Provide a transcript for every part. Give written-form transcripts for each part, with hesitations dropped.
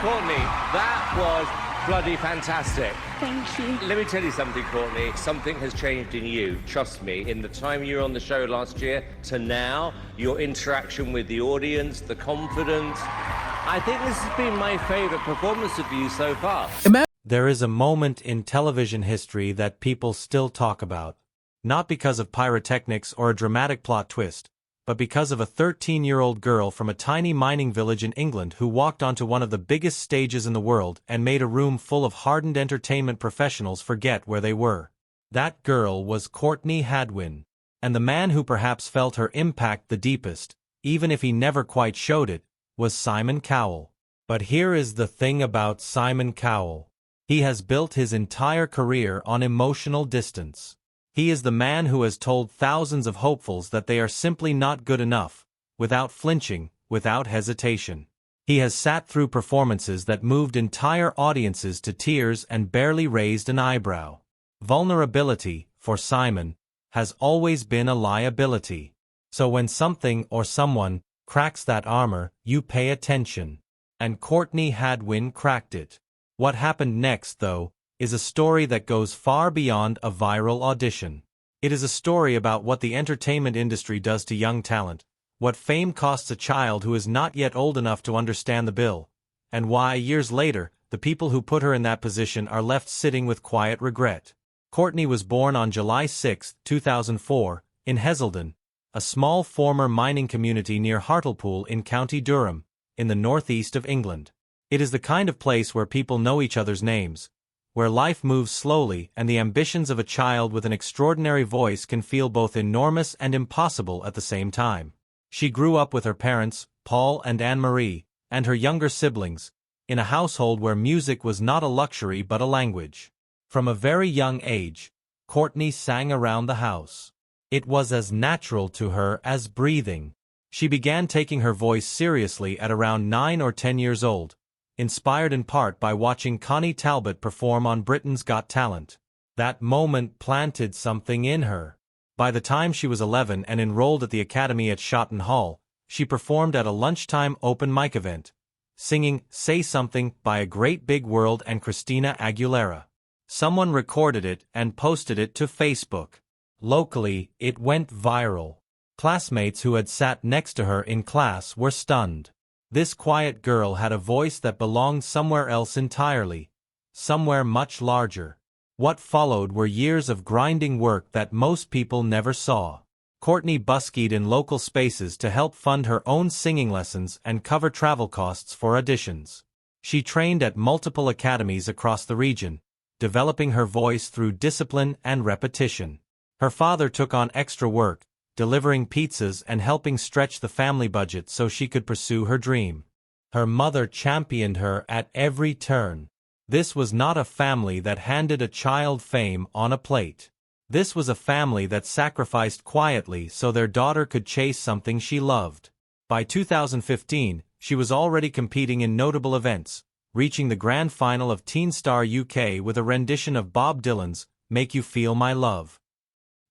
Courtney, that was bloody fantastic. Thank you. Let me tell you something, Courtney. Something has changed in you. Trust me. In the time you were on the show last year to now, your interaction with the audience, the confidence. I think this has been my favourite performance of you so far. There is a moment in television history that people still talk about. Not because of pyrotechnics or a dramatic plot twist, but because of a 13-year-old girl from a tiny mining village in England who walked onto one of the biggest stages in the world and made a room full of hardened entertainment professionals forget where they were. That girl was Courtney Hadwin. And the man who perhaps felt her impact the deepest, even if he never quite showed it, was Simon Cowell. But here is the thing about Simon Cowell. He has built his entire career on emotional distance. He is the man who has told thousands of hopefuls that they are simply not good enough, without flinching, without hesitation. He has sat through performances that moved entire audiences to tears and barely raised an eyebrow. Vulnerability, for Simon, has always been a liability. So when something or someone cracks that armor, you pay attention. And Courtney Hadwin cracked it. What happened next, though, is a story that goes far beyond a viral audition. It is a story about what the entertainment industry does to young talent, what fame costs a child who is not yet old enough to understand the bill, and why, years later, the people who put her in that position are left sitting with quiet regret. Courtney was born on July 6, 2004, in Heselden, a small former mining community near Hartlepool in County Durham, in the northeast of England. It is the kind of place where people know each other's names, where life moves slowly and the ambitions of a child with an extraordinary voice can feel both enormous and impossible at the same time. She grew up with her parents, Paul and Anne-Marie, and her younger siblings, in a household where music was not a luxury but a language. From a very young age, Courtney sang around the house. It was as natural to her as breathing. She began taking her voice seriously at around 9 or 10 years old, inspired in part by watching Connie Talbot perform on Britain's Got Talent. That moment planted something in her. By the time she was 11 and enrolled at the academy at Shotton Hall, she performed at a lunchtime open mic event, singing Say Something by A Great Big World and Christina Aguilera. Someone recorded it and posted it to Facebook. Locally, it went viral. Classmates who had sat next to her in class were stunned. This quiet girl had a voice that belonged somewhere else entirely, somewhere much larger. What followed were years of grinding work that most people never saw. Courtney buskied in local spaces to help fund her own singing lessons and cover travel costs for auditions. She trained at multiple academies across the region, developing her voice through discipline and repetition. Her father took on extra work, delivering pizzas and helping stretch the family budget so she could pursue her dream. Her mother championed her at every turn. This was not a family that handed a child fame on a plate. This was a family that sacrificed quietly so their daughter could chase something she loved. By 2015, she was already competing in notable events, reaching the grand final of Teen Star UK with a rendition of Bob Dylan's Make You Feel My Love.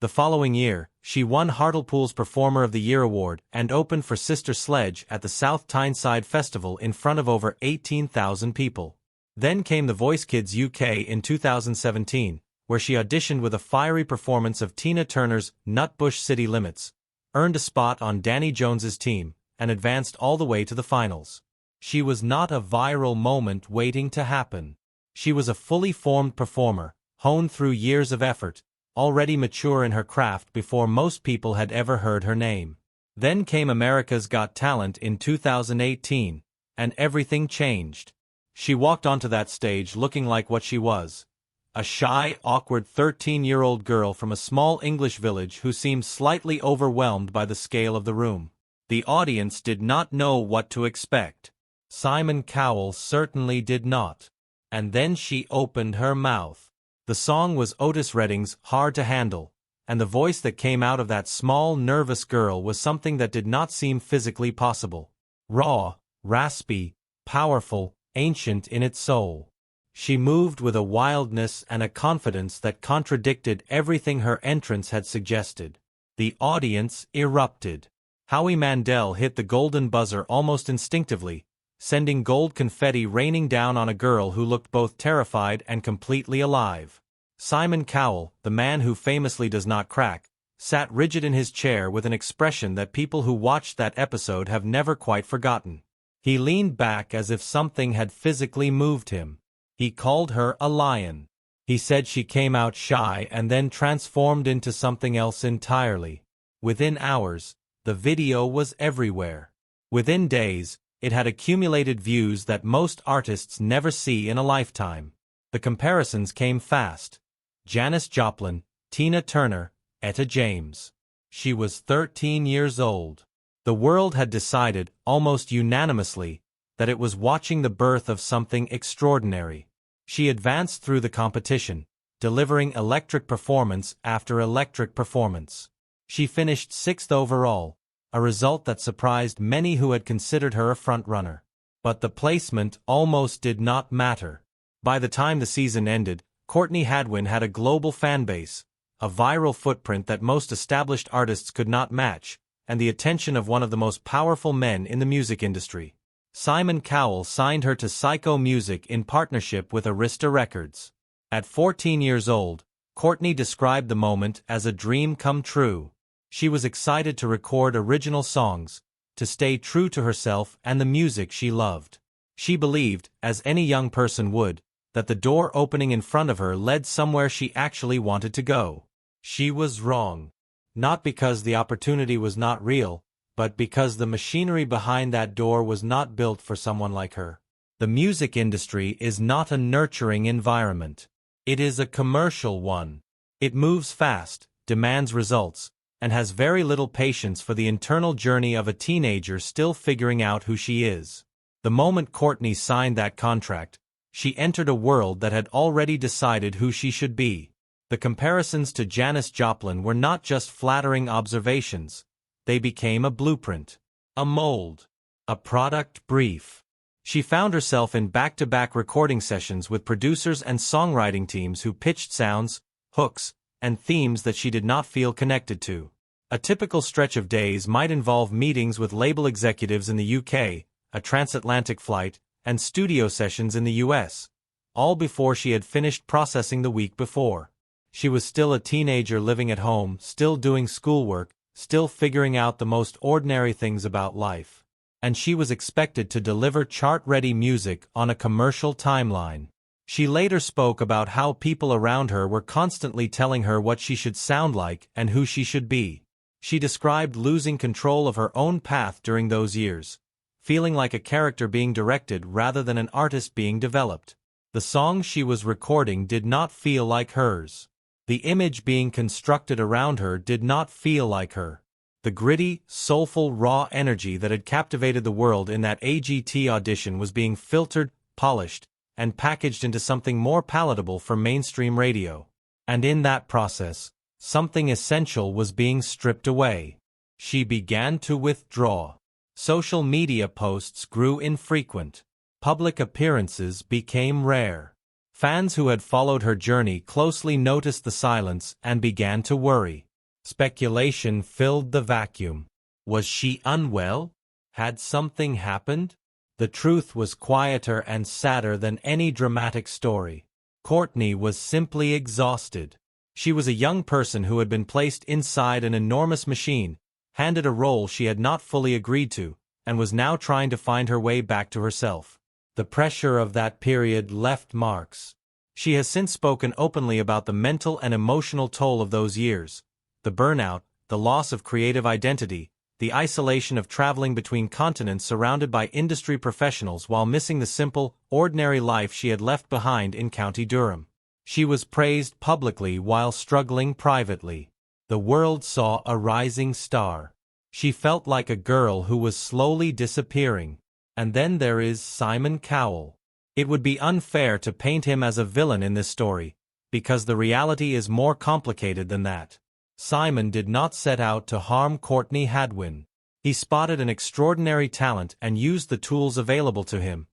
The following year, she won Hartlepool's Performer of the Year award and opened for Sister Sledge at the South Tyneside Festival in front of over 18,000 people. Then came The Voice Kids UK in 2017, where she auditioned with a fiery performance of Tina Turner's Nutbush City Limits, earned a spot on Danny Jones's team, and advanced all the way to the finals. She was not a viral moment waiting to happen. She was a fully formed performer, honed through years of effort, already mature in her craft before most people had ever heard her name. Then came America's Got Talent in 2018, and everything changed. She walked onto that stage looking like what she was, a shy, awkward 13-year-old girl from a small English village who seemed slightly overwhelmed by the scale of the room. The audience did not know what to expect. Simon Cowell certainly did not. And then she opened her mouth. The song was Otis Redding's Hard to Handle, and the voice that came out of that small, nervous girl was something that did not seem physically possible. Raw, raspy, powerful, ancient in its soul. She moved with a wildness and a confidence that contradicted everything her entrance had suggested. The audience erupted. Howie Mandel hit the golden buzzer almost instinctively, sending gold confetti raining down on a girl who looked both terrified and completely alive. Simon Cowell, the man who famously does not crack, sat rigid in his chair with an expression that people who watched that episode have never quite forgotten. He leaned back as if something had physically moved him. He called her a lion. He said she came out shy and then transformed into something else entirely. Within hours, the video was everywhere. Within days, it had accumulated views that most artists never see in a lifetime. The comparisons came fast. Janis Joplin, Tina Turner, Etta James. She was 13 years old. The world had decided, almost unanimously, that it was watching the birth of something extraordinary. She advanced through the competition, delivering electric performance after electric performance. She finished 6th overall, a result that surprised many who had considered her a frontrunner. But the placement almost did not matter. By the time the season ended, Courtney Hadwin had a global fanbase, a viral footprint that most established artists could not match, and the attention of one of the most powerful men in the music industry. Simon Cowell signed her to Psycho Music in partnership with Arista Records. At 14 years old, Courtney described the moment as a dream come true. She was excited to record original songs, to stay true to herself and the music she loved. She believed, as any young person would, that the door opening in front of her led somewhere she actually wanted to go. She was wrong. Not because the opportunity was not real, but because the machinery behind that door was not built for someone like her. The music industry is not a nurturing environment. It is a commercial one. It moves fast, demands results, and has very little patience for the internal journey of a teenager still figuring out who she is. The moment Courtney signed that contract, she entered a world that had already decided who she should be. The comparisons to Janis Joplin were not just flattering observations. They became a blueprint, a mold, a product brief. She found herself in back-to-back recording sessions with producers and songwriting teams who pitched sounds, hooks, and themes that she did not feel connected to. A typical stretch of days might involve meetings with label executives in the UK, a transatlantic flight, and studio sessions in the US, all before she had finished processing the week before. She was still a teenager living at home, still doing schoolwork, still figuring out the most ordinary things about life. And she was expected to deliver chart-ready music on a commercial timeline. She later spoke about how people around her were constantly telling her what she should sound like and who she should be. She described losing control of her own path during those years, feeling like a character being directed rather than an artist being developed. The songs she was recording did not feel like hers. The image being constructed around her did not feel like her. The gritty, soulful, raw energy that had captivated the world in that AGT audition was being filtered, polished, and packaged into something more palatable for mainstream radio. And in that process, something essential was being stripped away. She began to withdraw. Social media posts grew infrequent. Public appearances became rare. Fans who had followed her journey closely noticed the silence and began to worry. Speculation filled the vacuum. Was she unwell? Had something happened? The truth was quieter and sadder than any dramatic story. Courtney was simply exhausted. She was a young person who had been placed inside an enormous machine, handed a role she had not fully agreed to, and was now trying to find her way back to herself. The pressure of that period left marks. She has since spoken openly about the mental and emotional toll of those years. The burnout, the loss of creative identity, the isolation of traveling between continents surrounded by industry professionals while missing the simple, ordinary life she had left behind in County Durham. She was praised publicly while struggling privately. The world saw a rising star. She felt like a girl who was slowly disappearing. And then there is Simon Cowell. It would be unfair to paint him as a villain in this story, because the reality is more complicated than that. Simon did not set out to harm Courtney Hadwin. He spotted an extraordinary talent and used the tools available to him,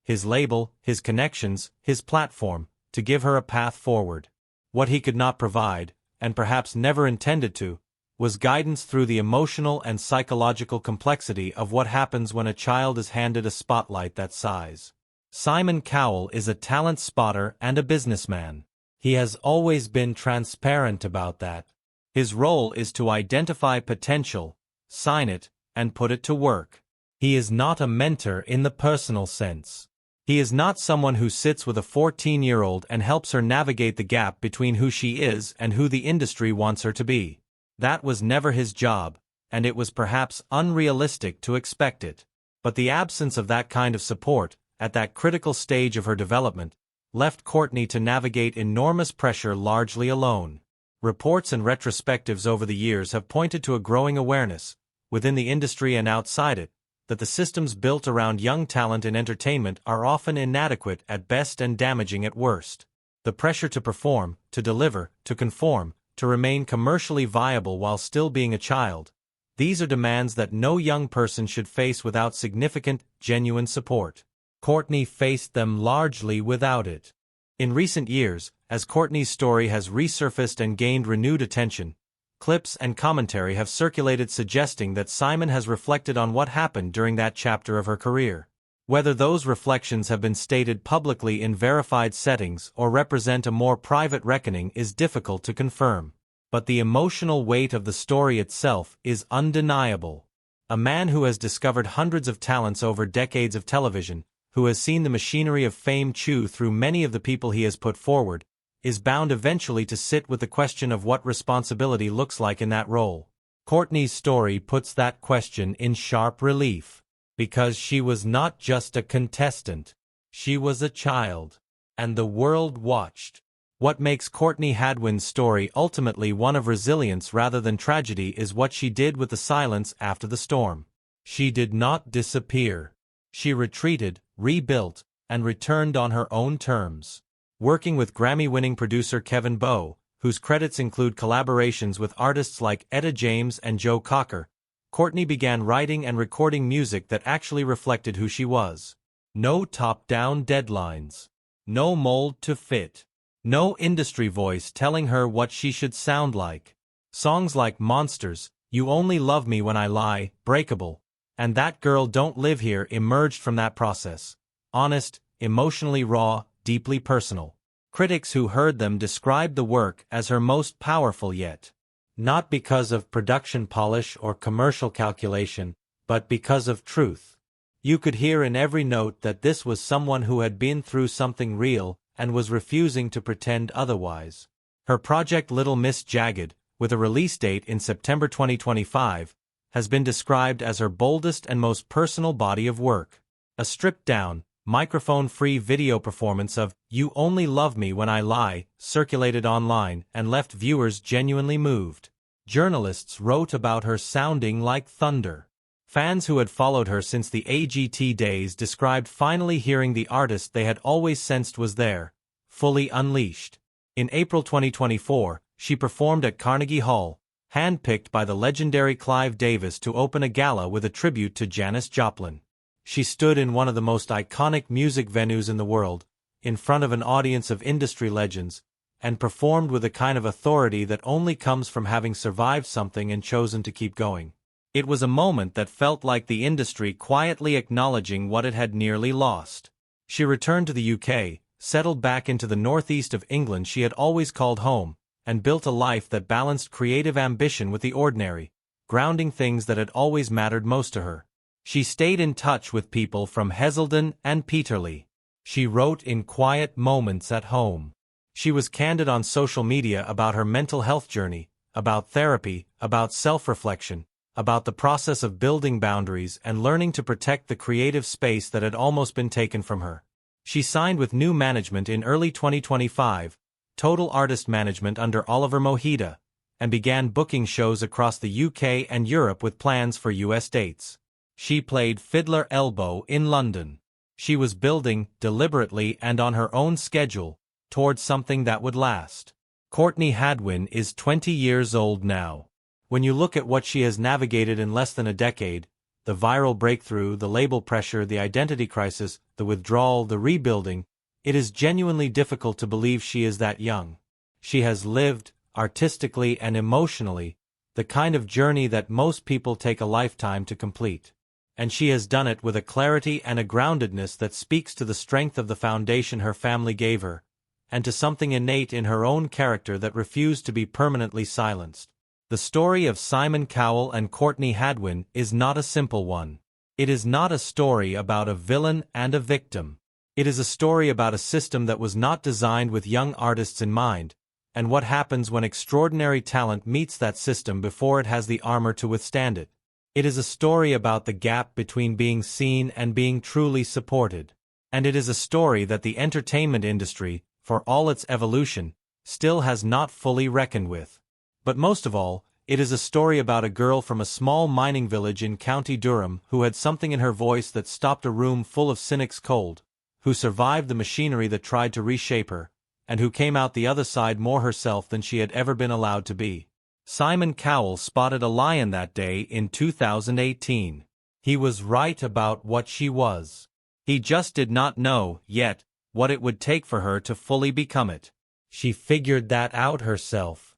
his label, his connections, his platform, to give her a path forward. What he could not provide, and perhaps never intended to, was guidance through the emotional and psychological complexity of what happens when a child is handed a spotlight that size. Simon Cowell is a talent spotter and a businessman. He has always been transparent about that. His role is to identify potential, sign it, and put it to work. He is not a mentor in the personal sense. He is not someone who sits with a 14-year-old and helps her navigate the gap between who she is and who the industry wants her to be. That was never his job, and it was perhaps unrealistic to expect it. But the absence of that kind of support, at that critical stage of her development, left Courtney to navigate enormous pressure largely alone. Reports and retrospectives over the years have pointed to a growing awareness, within the industry and outside it, that the systems built around young talent in entertainment are often inadequate at best and damaging at worst. The pressure to perform, to deliver, to conform, to remain commercially viable while still being a child, these are demands that no young person should face without significant, genuine support. Courtney faced them largely without it. In recent years, as Courtney's story has resurfaced and gained renewed attention, clips and commentary have circulated suggesting that Simon has reflected on what happened during that chapter of her career. Whether those reflections have been stated publicly in verified settings or represent a more private reckoning is difficult to confirm. But the emotional weight of the story itself is undeniable. A man who has discovered hundreds of talents over decades of television, who has seen the machinery of fame chew through many of the people he has put forward, is bound eventually to sit with the question of what responsibility looks like in that role. Courtney's story puts that question in sharp relief, because she was not just a contestant, she was a child, and the world watched. What makes Courtney Hadwin's story ultimately one of resilience rather than tragedy is what she did with the silence after the storm. She did not disappear. She retreated, rebuilt, and returned on her own terms. Working with Grammy-winning producer Kevin Bowe, whose credits include collaborations with artists like Etta James and Joe Cocker, Courtney began writing and recording music that actually reflected who she was. No top-down deadlines. No mold to fit. No industry voice telling her what she should sound like. Songs like Monsters, You Only Love Me When I Lie, Breakable, and That Girl Don't Live Here emerged from that process. Honest, emotionally raw, deeply personal. Critics who heard them described the work as her most powerful yet. Not because of production polish or commercial calculation, but because of truth. You could hear in every note that this was someone who had been through something real and was refusing to pretend otherwise. Her project Little Miss Jagged, with a release date in September 2025, has been described as her boldest and most personal body of work. A stripped-down, microphone-free video performance of You Only Love Me When I Lie circulated online and left viewers genuinely moved. Journalists wrote about her sounding like thunder. Fans who had followed her since the AGT days described finally hearing the artist they had always sensed was there, fully unleashed. In April 2024, she performed at Carnegie Hall, handpicked by the legendary Clive Davis to open a gala with a tribute to Janis Joplin. She stood in one of the most iconic music venues in the world, in front of an audience of industry legends, and performed with a kind of authority that only comes from having survived something and chosen to keep going. It was a moment that felt like the industry quietly acknowledging what it had nearly lost. She returned to the UK, settled back into the northeast of England she had always called home, and built a life that balanced creative ambition with the ordinary, grounding things that had always mattered most to her. She stayed in touch with people from Heselden and Peterlee. She wrote in quiet moments at home. She was candid on social media about her mental health journey, about therapy, about self-reflection, about the process of building boundaries and learning to protect the creative space that had almost been taken from her. She signed with new management in early 2025, Total Artist Management under Oliver Mojita, and began booking shows across the UK and Europe with plans for US dates. She played Fiddler Elbow in London. She was building, deliberately and on her own schedule, towards something that would last. Courtney Hadwin is 20 years old now. When you look at what she has navigated in less than a decade, the viral breakthrough, the label pressure, the identity crisis, the withdrawal, the rebuilding, it is genuinely difficult to believe she is that young. She has lived, artistically and emotionally, the kind of journey that most people take a lifetime to complete. And she has done it with a clarity and a groundedness that speaks to the strength of the foundation her family gave her, and to something innate in her own character that refused to be permanently silenced. The story of Simon Cowell and Courtney Hadwin is not a simple one. It is not a story about a villain and a victim. It is a story about a system that was not designed with young artists in mind, and what happens when extraordinary talent meets that system before it has the armor to withstand it. It is a story about the gap between being seen and being truly supported. And it is a story that the entertainment industry, for all its evolution, still has not fully reckoned with. But most of all, it is a story about a girl from a small mining village in County Durham who had something in her voice that stopped a room full of cynics cold, who survived the machinery that tried to reshape her, and who came out the other side more herself than she had ever been allowed to be. Simon Cowell spotted a lion that day in 2018. He was right about what she was. He just did not know, yet, what it would take for her to fully become it. She figured that out herself.